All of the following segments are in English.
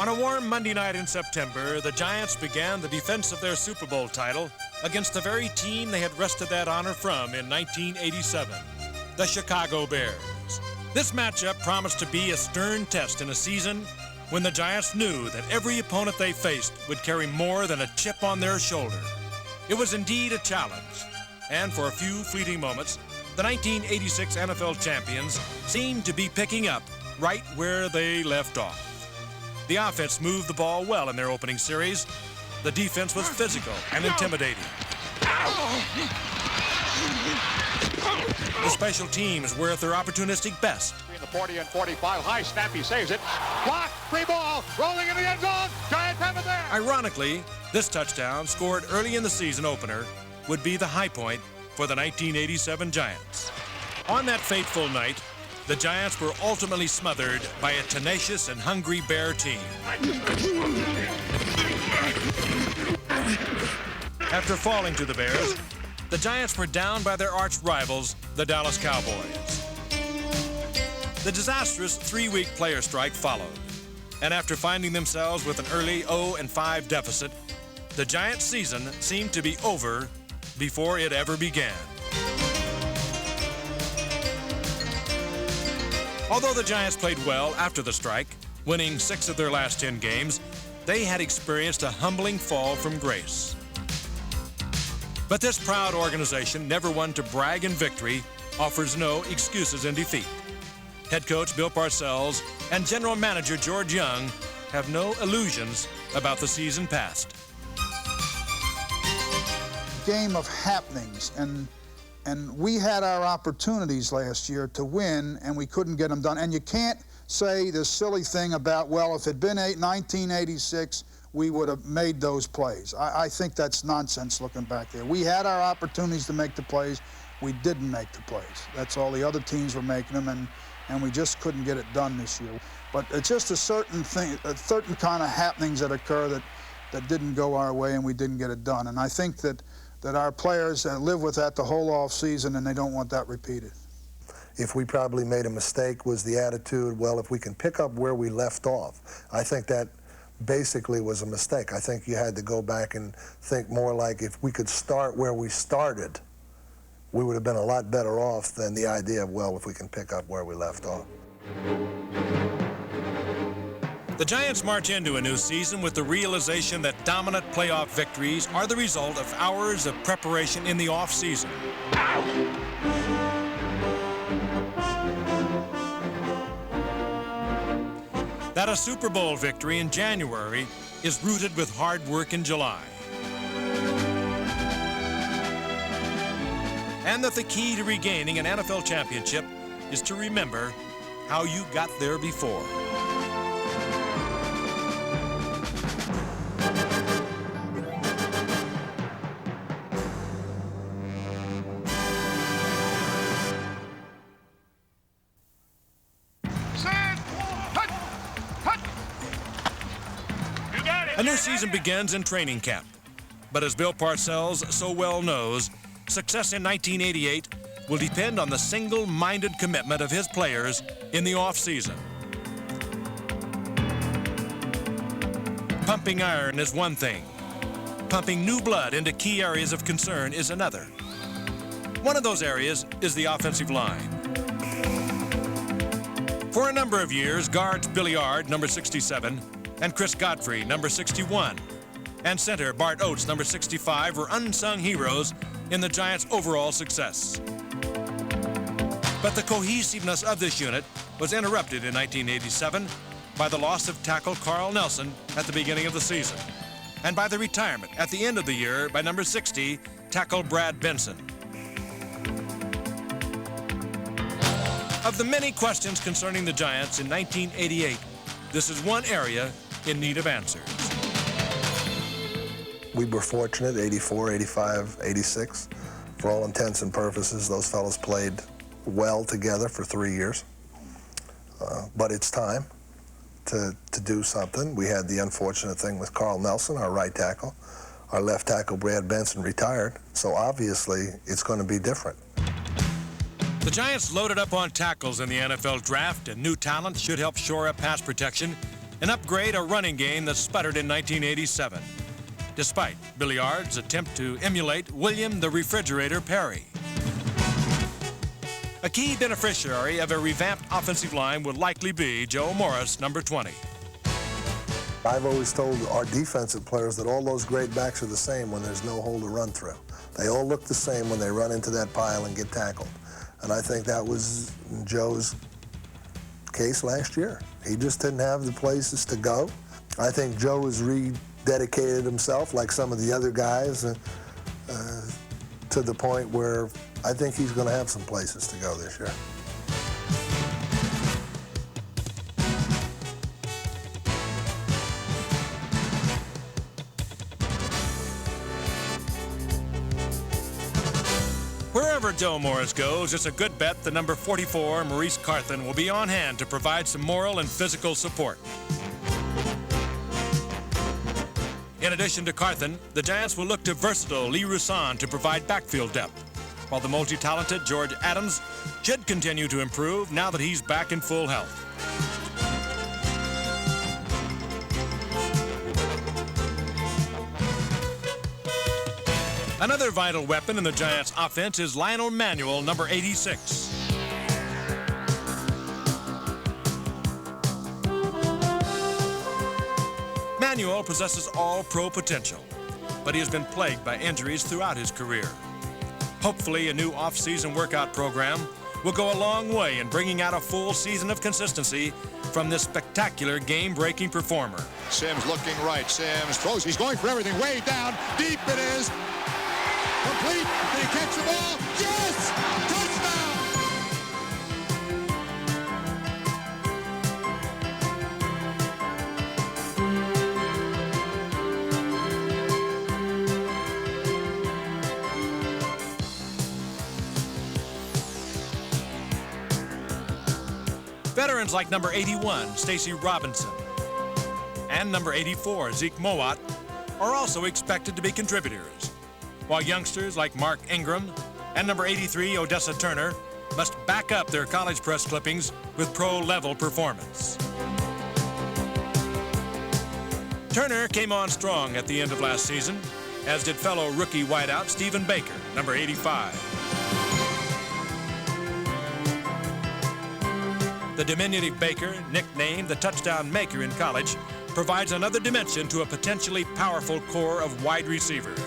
On a warm Monday night in September, the Giants began the defense of their Super Bowl title against the very team they had wrested that honor from in 1987, the Chicago Bears. This matchup promised to be a stern test in a season when the Giants knew that every opponent they faced would carry more than a chip on their shoulder. It was indeed a challenge, and for a few fleeting moments, the 1986 NFL champions seemed to be picking up right where they left off. The offense moved the ball well in their opening series. The defense was physical and intimidating. The special teams were at their opportunistic best. Between the 40 and 45, high snap, he saves it. Block, free ball, rolling in the end zone. Giants have it there. Ironically, this touchdown, scored early in the season opener, would be the high point for the 1987 Giants. On that fateful night, the Giants were ultimately smothered by a tenacious and hungry Bear team. After falling to the Bears, the Giants were down by their arch rivals, the Dallas Cowboys. The disastrous 3-week player strike followed, and after finding themselves with an early 0-5 deficit, the Giants' season seemed to be over before it ever began. Although the Giants played well after the strike, winning 6 of their last 10 games, they had experienced a humbling fall from grace. But this proud organization, never one to brag in victory, offers no excuses in defeat. Head coach Bill Parcells and general manager George Young have no illusions about the season past. Game of happenings, and we had our opportunities last year to win, and we couldn't get them done. And you can't say this silly thing about, well, if it had been 1986, we would have made those plays. I think that's nonsense looking back there. We had our opportunities to make the plays. We didn't make the plays. That's all. The other teams were making them, and we just couldn't get it done this year. But it's just a certain thing, a certain kind of happenings that occur that didn't go our way, and we didn't get it done. And I think that our players live with that the whole off season, and they don't want that repeated. If we probably made a mistake was the attitude, well, if we can pick up where we left off. I think that basically was a mistake. I think you had to go back and think more like if we could start where we started, we would have been a lot better off than the idea of, well, if we can pick up where we left off. The Giants march into a new season with the realization that dominant playoff victories are the result of hours of preparation in the off-season. That a Super Bowl victory in January is rooted with hard work in July. And that the key to regaining an NFL championship is to remember how you got there before. A new season begins in training camp. But as Bill Parcells so well knows, success in 1988 will depend on the single-minded commitment of his players in the off-season. Pumping iron is one thing. Pumping new blood into key areas of concern is another. One of those areas is the offensive line. For a number of years, guards Billy Ard, number 67, and Chris Godfrey, number 61, and center Bart Oates, number 65, were unsung heroes in the Giants' overall success. But the cohesiveness of this unit was interrupted in 1987 by the loss of tackle Carl Nelson at the beginning of the season, and by the retirement at the end of the year by number 60, tackle Brad Benson. Of the many questions concerning the Giants in 1988, this is one area in need of answers. We were fortunate, 84, 85, 86. For all intents and purposes, those fellows played well together for 3 years. But it's time to do something. We had the unfortunate thing with Carl Nelson, our right tackle. Our left tackle, Brad Benson, retired. So obviously, it's going to be different. The Giants loaded up on tackles in the NFL draft, and new talent should help shore up pass protection and upgrade a running game that sputtered in 1987, despite Billiard's attempt to emulate William the Refrigerator Perry. A key beneficiary of a revamped offensive line would likely be Joe Morris, number 20. I've always told our defensive players that all those great backs are the same when there's no hole to run through. They all look the same when they run into that pile and get tackled. And I think that was Joe's case last year. He just didn't have the places to go. I think Joe has rededicated himself, like some of the other guys, to the point where I think he's going to have some places to go this year. Wherever Joe Morris goes, it's a good bet the number 44, Maurice Carthen, will be on hand to provide some moral and physical support. In addition to Carthen, the Giants will look to versatile Lee Roussan to provide backfield depth, while the multi-talented George Adams should continue to improve now that he's back in full health. Another vital weapon in the Giants' offense is Lionel Manuel, number 86. Manuel possesses all-pro potential, but he has been plagued by injuries throughout his career. Hopefully, a new off-season workout program will go a long way in bringing out a full season of consistency from this spectacular game-breaking performer. Sims looking right. Sims throws. He's going for everything. Way down. Deep it is. Complete. Did he catch the ball? Yes! Touchdown! Veterans like number 81, Stacy Robinson, and number 84, Zeke Mowat, are also expected to be contributors, while youngsters like Mark Ingram and number 83, Odessa Turner, must back up their college press clippings with pro-level performance. Turner came on strong at the end of last season, as did fellow rookie wideout Stephen Baker, number 85. The diminutive Baker, nicknamed the touchdown maker in college, provides another dimension to a potentially powerful core of wide receivers.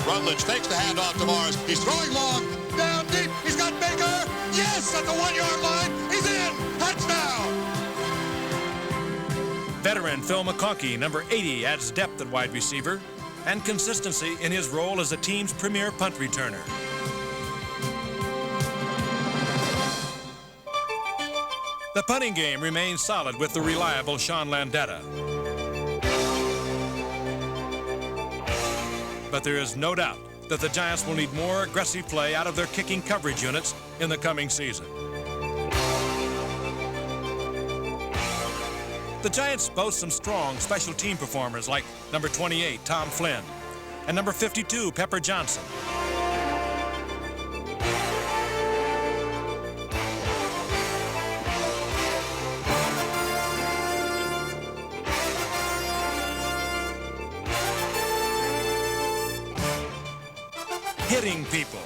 Rutledge takes the handoff to Morris. He's throwing long. Down deep. He's got Baker. Yes, at the 1-yard line. He's in. Touchdown. Veteran Phil McConkey, number 80, adds depth at wide receiver and consistency in his role as the team's premier punt returner. The punting game remains solid with the reliable Sean Landetta. But there is no doubt that the Giants will need more aggressive play out of their kicking coverage units in the coming season. The Giants boast some strong special team performers like number 28, Tom Flynn, and number 52, Pepper Johnson. Hitting people.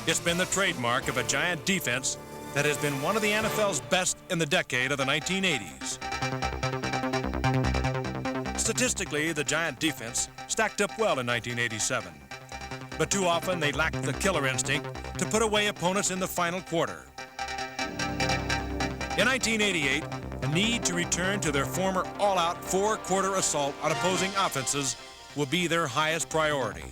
It's been the trademark of a Giant defense that has been one of the NFL's best in the decade of the 1980s. Statistically, the Giant defense stacked up well in 1987, but too often they lacked the killer instinct to put away opponents in the final quarter. In 1988, the need to return to their former all-out four-quarter assault on opposing offenses will be their highest priority.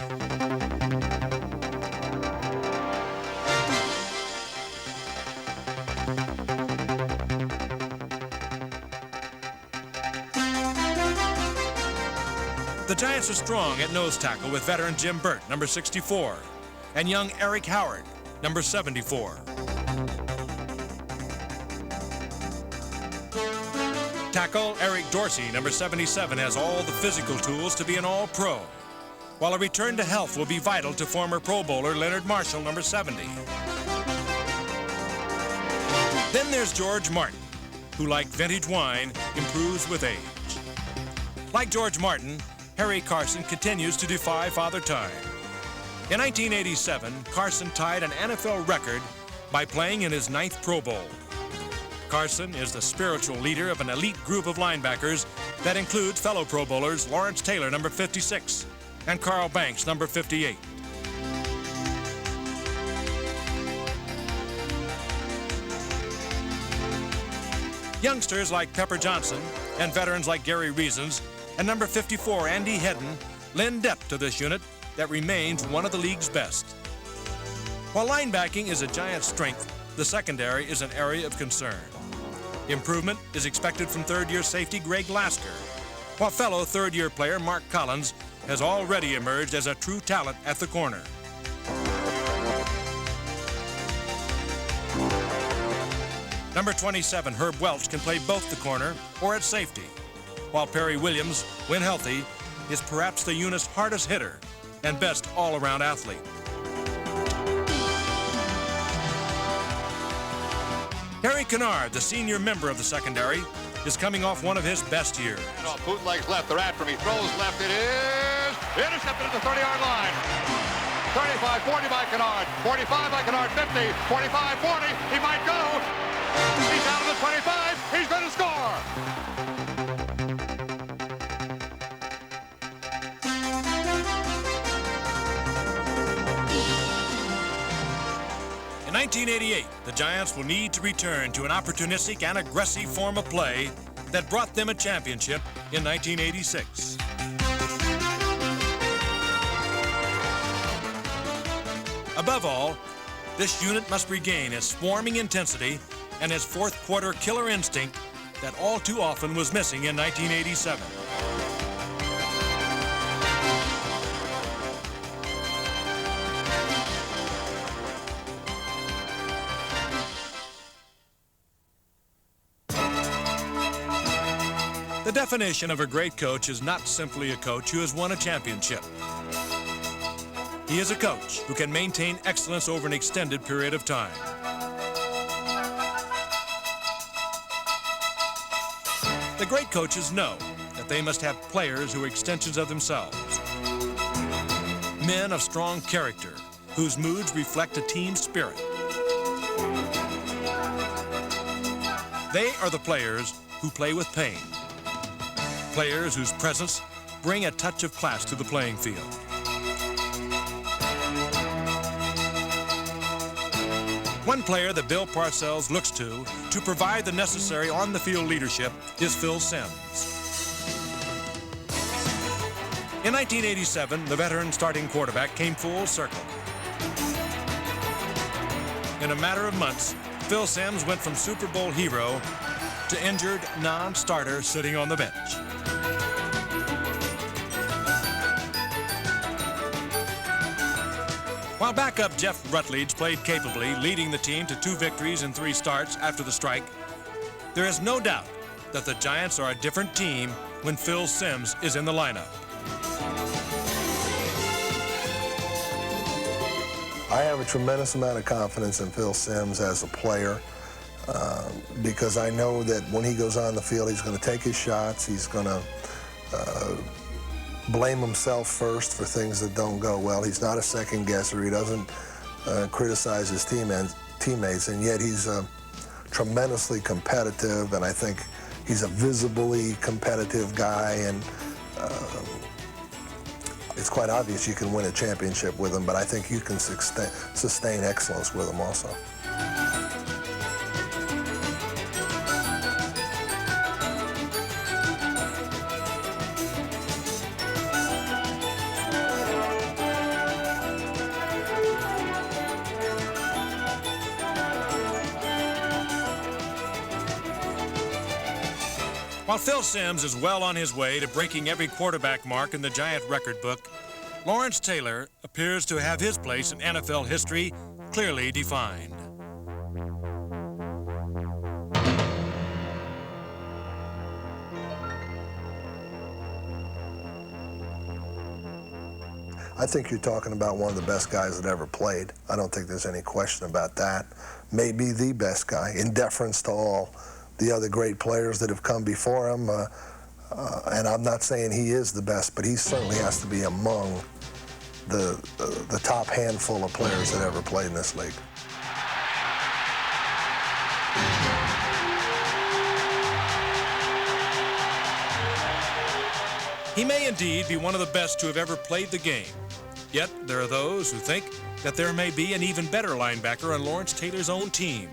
The Giants are strong at nose tackle with veteran Jim Burt, number 64, and young Eric Howard, number 74. Tackle Eric Dorsey, number 77, has all the physical tools to be an all-pro, while a return to health will be vital to former Pro Bowler Leonard Marshall, number 70. Then there's George Martin, who, like vintage wine, improves with age. Like George Martin, Harry Carson continues to defy Father Time. In 1987, Carson tied an NFL record by playing in his 9th Pro Bowl. Carson is the spiritual leader of an elite group of linebackers that includes fellow Pro Bowlers Lawrence Taylor, number 56, and Carl Banks, number 58. Youngsters like Pepper Johnson and veterans like Gary Reasons and number 54, Andy Hedden, lend depth to this unit that remains one of the league's best. While linebacking is a Giants' strength, the secondary is an area of concern. Improvement is expected from third-year safety Greg Lasker, while fellow third-year player Mark Collins has already emerged as a true talent at the corner. Number 27, Herb Welch, can play both the corner or at safety, while Perry Williams, when healthy, is perhaps the unit's hardest hitter and best all-around athlete. Harry Kennard, the senior member of the secondary, is coming off one of his best years. Bootlegs left, they're after him. He throws left, it is intercepted at the 30-yard line. 35-40 by Kennard, 45 by Kennard, 50, 45-40, he might go. He's out of the 25, he's going to score. In 1988, the Giants will need to return to an opportunistic and aggressive form of play that brought them a championship in 1986. Above all, this unit must regain its swarming intensity and its fourth-quarter killer instinct that all too often was missing in 1987. The definition of a great coach is not simply a coach who has won a championship. He is a coach who can maintain excellence over an extended period of time. The great coaches know that they must have players who are extensions of themselves. Men of strong character, whose moods reflect a team spirit. They are the players who play with pain. Players whose presence bring a touch of class to the playing field. One player that Bill Parcells looks to provide the necessary on-the-field leadership is Phil Simms. In 1987, the veteran starting quarterback came full circle. In a matter of months, Phil Simms went from Super Bowl hero to injured non-starter sitting on the bench. While backup Jeff Rutledge played capably, leading the team to 2 victories and 3 starts after the strike, there is no doubt that the Giants are a different team when Phil Simms is in the lineup. I have a tremendous amount of confidence in Phil Simms as a player because I know that when he goes on the field, he's going to take his shots, he's going to blame himself first for things that don't go well. He's not a second guesser. He doesn't criticize his teammates, and yet he's tremendously competitive, and I think he's a visibly competitive guy, and it's quite obvious you can win a championship with him, but I think you can sustain excellence with him also. While Phil Simms is well on his way to breaking every quarterback mark in the Giant record book, Lawrence Taylor appears to have his place in NFL history clearly defined. I think you're talking about one of the best guys that ever played. I don't think there's any question about that. Maybe the best guy, in deference to all the other great players that have come before him. And I'm not saying he is the best, but he certainly has to be among the top handful of players that ever played in this league. He may indeed be one of the best to have ever played the game. Yet there are those who think that there may be an even better linebacker on Lawrence Taylor's own team.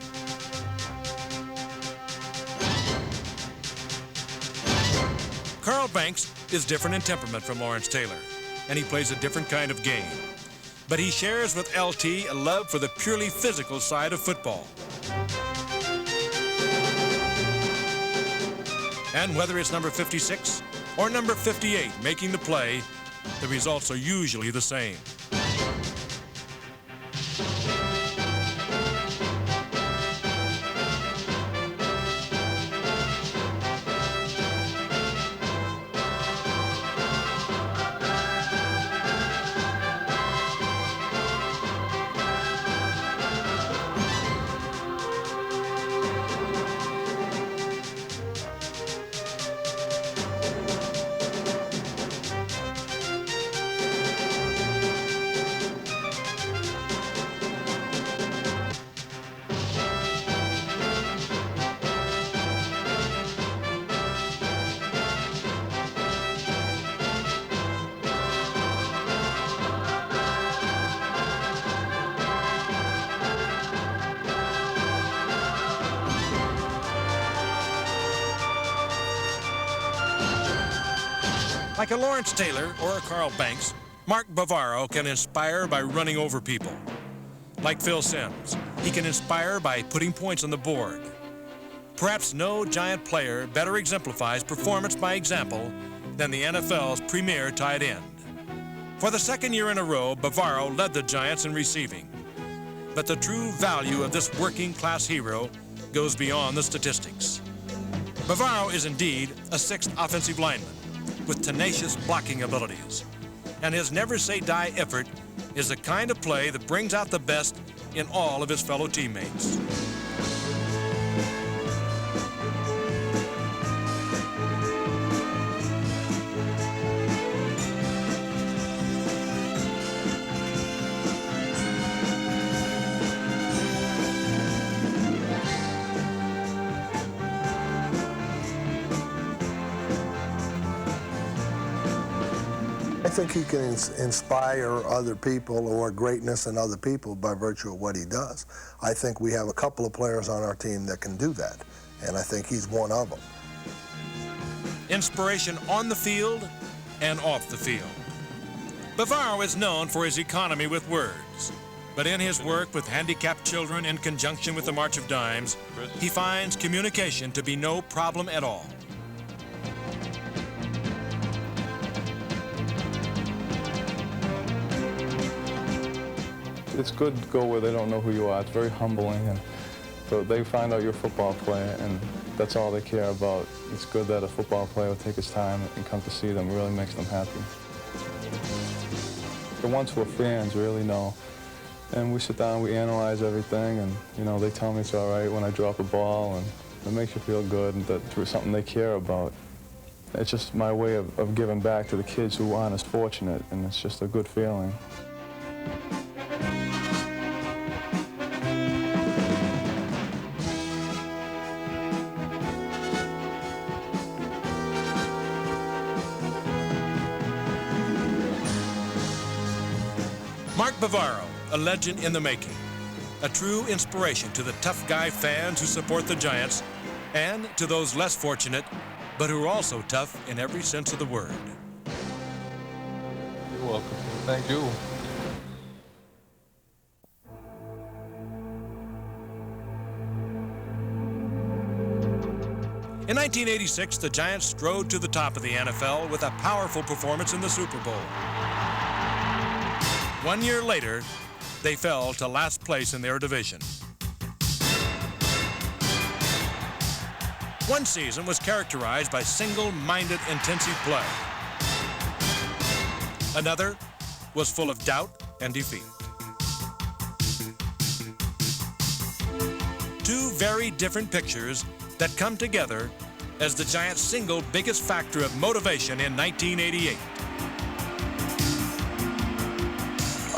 Carl Banks is different in temperament from Lawrence Taylor, and he plays a different kind of game. But he shares with LT a love for the purely physical side of football. And whether it's number 56 or number 58 making the play, the results are usually the same. Like a Lawrence Taylor or a Carl Banks, Mark Bavaro can inspire by running over people. Like Phil Simms, he can inspire by putting points on the board. Perhaps no Giant player better exemplifies performance by example than the NFL's premier tight end. For the second year in a row, Bavaro led the Giants in receiving. But the true value of this working-class hero goes beyond the statistics. Bavaro is indeed a sixth offensive lineman with tenacious blocking abilities. And his never-say-die effort is the kind of play that brings out the best in all of his fellow teammates. I think he can inspire other people or greatness in other people by virtue of what he does. I think we have a couple of players on our team that can do that, and I think he's one of them. Inspiration on the field and off the field. Bavaro is known for his economy with words, but in his work with handicapped children in conjunction with the March of Dimes, he finds communication to be no problem at all. It's good to go where they don't know who you are. It's very humbling, and so they find out you're a football player, and that's all they care about. It's good that a football player will take his time and come to see them. It really makes them happy. The ones who are fans really know. And we sit down, we analyze everything, and they tell me it's all right when I drop a ball, and it makes you feel good and that it's something they care about. It's just my way of giving back to the kids who aren't as fortunate, and it's just a good feeling. Mark Bavaro, a legend in the making, a true inspiration to the tough guy fans who support the Giants and to those less fortunate, but who are also tough in every sense of the word. You're welcome. Thank you. In 1986, the Giants strode to the top of the NFL with a powerful performance in the Super Bowl. 1 year later, they fell to last place in their division. One season was characterized by single-minded, intensive play. Another was full of doubt and defeat. Two very different pictures that come together as the Giants' single biggest factor of motivation in 1988.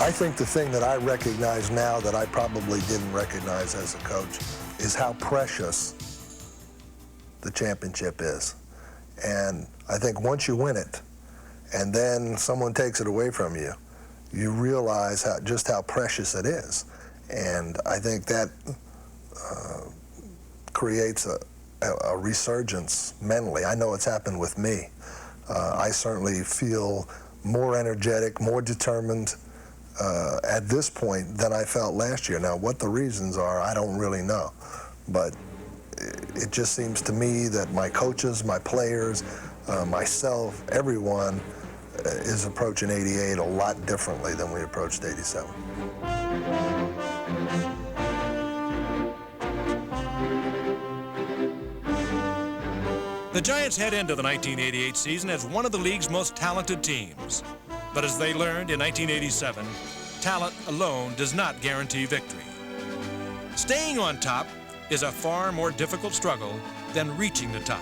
I think the thing that I recognize now that I probably didn't recognize as a coach is how precious the championship is. And I think once you win it and then someone takes it away from you, you realize just how precious it is. And I think that creates a resurgence mentally. I know it's happened with me. I certainly feel more energetic, more determined at this point than I felt last year. Now, what the reasons are, I don't really know. But it just seems to me that my coaches, my players, myself, everyone is approaching 88 a lot differently than we approached 87. The Giants head into the 1988 season as one of the league's most talented teams. But as they learned in 1987, talent alone does not guarantee victory. Staying on top is a far more difficult struggle than reaching the top.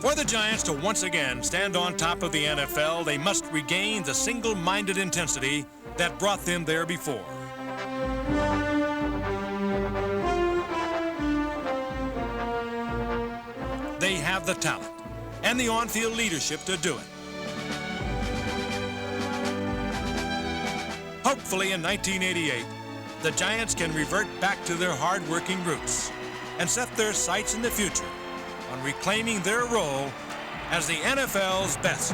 For the Giants to once again stand on top of the NFL, they must regain the single-minded intensity that brought them there before. They have the talent and the on-field leadership to do it. Hopefully in 1988, the Giants can revert back to their hard-working roots and set their sights in the future on reclaiming their role as the NFL's best.